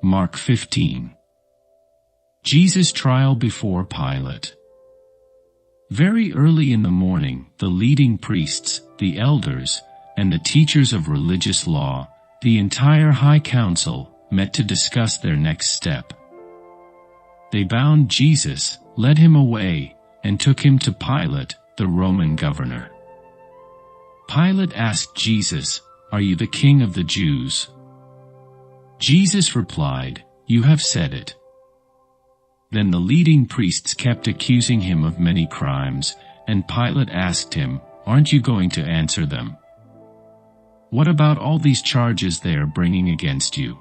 Mark 15. Jesus' trial before Pilate. Very early in the morning, the leading priests, the elders, and the teachers of religious law, the entire high council, met to discuss their next step. They bound Jesus, led him away, and took him to Pilate, the Roman governor. Pilate asked Jesus, "Are you the king of the Jews?" Jesus replied, "You have said it." Then the leading priests kept accusing him of many crimes, and Pilate asked him, "Aren't you going to answer them? What about all these charges they are bringing against you?"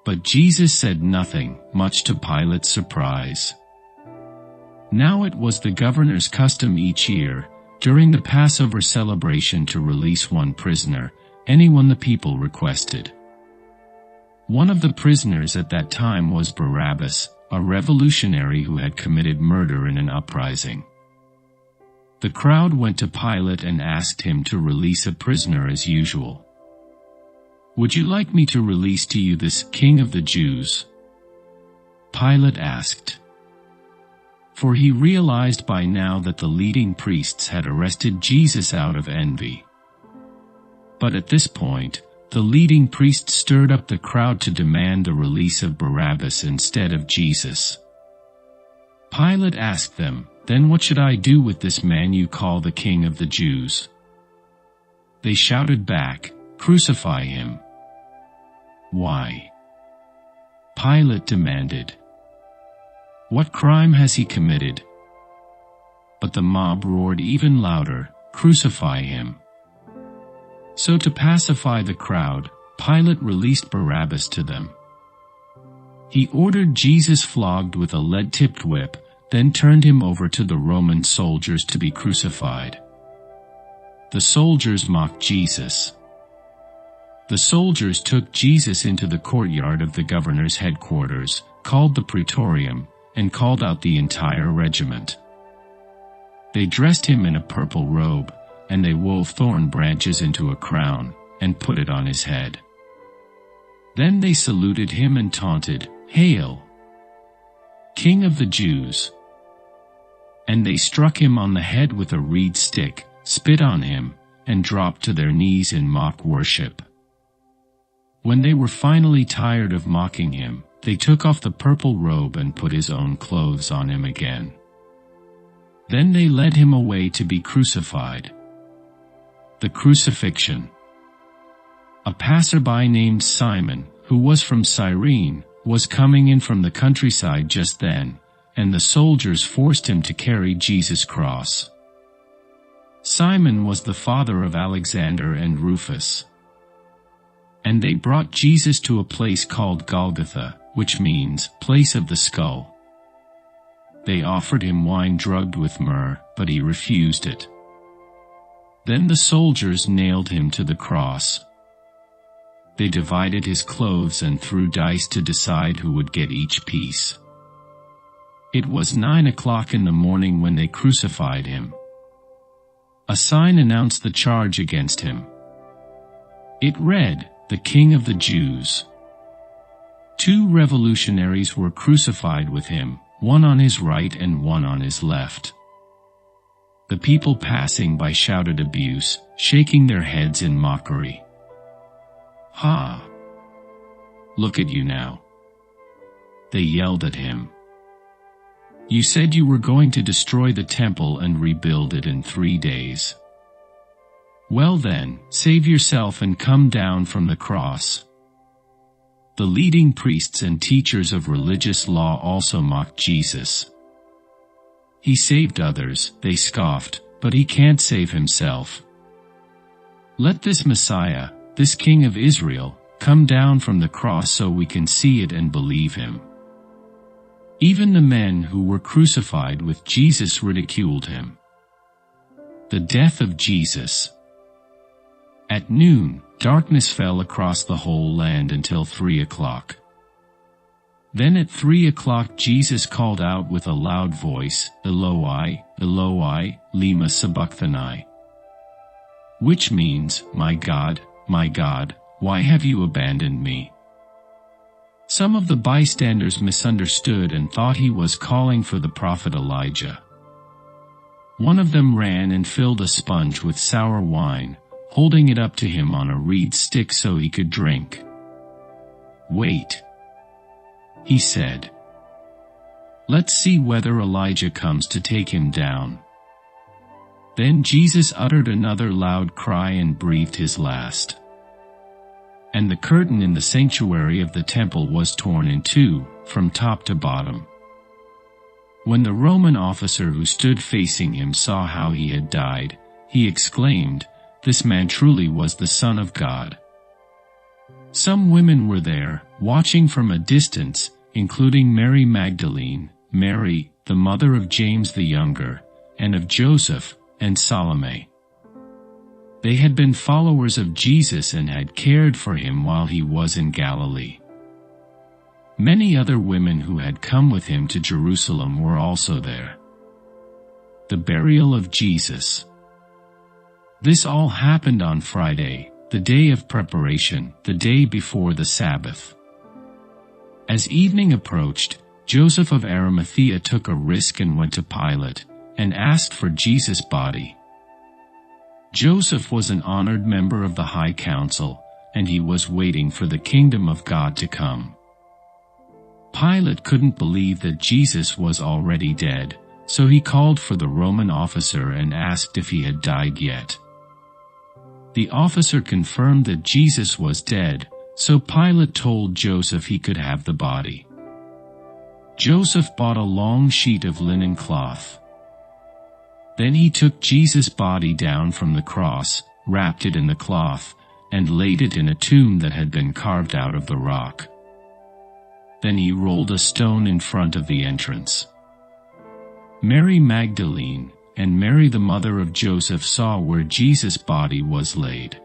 But Jesus said nothing, much to Pilate's surprise. Now it was the governor's custom each year, during the Passover celebration, to release one prisoner, anyone the people requested. One of the prisoners at that time was Barabbas, a revolutionary who had committed murder in an uprising. The crowd went to Pilate and asked him to release a prisoner as usual. "Would you like me to release to you this king of the Jews?" Pilate asked. For he realized by now that the leading priests had arrested Jesus out of envy. But at this point, the leading priests stirred up the crowd to demand the release of Barabbas instead of Jesus. Pilate asked them, "Then what should I do with this man you call the king of the Jews?" They shouted back, "Crucify him." "Why?" Pilate demanded. "What crime has he committed?" But the mob roared even louder, "Crucify him." So to pacify the crowd, Pilate released Barabbas to them. He ordered Jesus flogged with a lead-tipped whip, then turned him over to the Roman soldiers to be crucified. The soldiers mocked Jesus. The soldiers took Jesus into the courtyard of the governor's headquarters, called the Praetorium, and called out the entire regiment. They dressed him in a purple robe, and they wove thorn branches into a crown, and put it on his head. Then they saluted him and taunted, "Hail, King of the Jews!" And they struck him on the head with a reed stick, spit on him, and dropped to their knees in mock worship. When they were finally tired of mocking him, they took off the purple robe and put his own clothes on him again. Then they led him away to be crucified. The Crucifixion. A passerby named Simon, who was from Cyrene, was coming in from the countryside just then, and the soldiers forced him to carry Jesus' cross. Simon was the father of Alexander and Rufus. And they brought Jesus to a place called Golgotha, which means, place of the skull. They offered him wine drugged with myrrh, but he refused it. Then the soldiers nailed him to the cross. They divided his clothes and threw dice to decide who would get each piece. It was 9 o'clock in the morning when they crucified him. A sign announced the charge against him. It read, "The King of the Jews." 2 revolutionaries were crucified with him, one on his right and one on his left. The people passing by shouted abuse, shaking their heads in mockery. "Ha! Look at you now," they yelled at him. "You said you were going to destroy the temple and rebuild it in 3 days. Well then, save yourself and come down from the cross." The leading priests and teachers of religious law also mocked Jesus. "He saved others," they scoffed, "but he can't save himself. Let this Messiah, this King of Israel, come down from the cross so we can see it and believe him." Even the men who were crucified with Jesus ridiculed him. The death of Jesus. At noon, darkness fell across the whole land until 3 o'clock. Then at 3 o'clock Jesus called out with a loud voice, "Eloi, Eloi, lema sabachthani," which means, my God, why have you abandoned me?" Some of the bystanders misunderstood and thought he was calling for the prophet Elijah. One of them ran and filled a sponge with sour wine, holding it up to him on a reed stick so he could drink. "Wait," he said. "Let's see whether Elijah comes to take him down." Then Jesus uttered another loud cry and breathed his last. And the curtain in the sanctuary of the temple was torn in two, from top to bottom. When the Roman officer who stood facing him saw how he had died, he exclaimed, "This man truly was the Son of God." Some women were there, watching from a distance, including Mary Magdalene, Mary, the mother of James the Younger, and of Joseph, and Salome. They had been followers of Jesus and had cared for him while he was in Galilee. Many other women who had come with him to Jerusalem were also there. The burial of Jesus. This all happened on Friday, the day of preparation, the day before the Sabbath. As evening approached, Joseph of Arimathea took a risk and went to Pilate, and asked for Jesus' body. Joseph was an honored member of the High Council, and he was waiting for the kingdom of God to come. Pilate couldn't believe that Jesus was already dead, so he called for the Roman officer and asked if he had died yet. The officer confirmed that Jesus was dead, so Pilate told Joseph he could have the body. Joseph bought a long sheet of linen cloth. Then he took Jesus' body down from the cross, wrapped it in the cloth, and laid it in a tomb that had been carved out of the rock. Then he rolled a stone in front of the entrance. Mary Magdalene and Mary the mother of Joseph saw where Jesus' body was laid.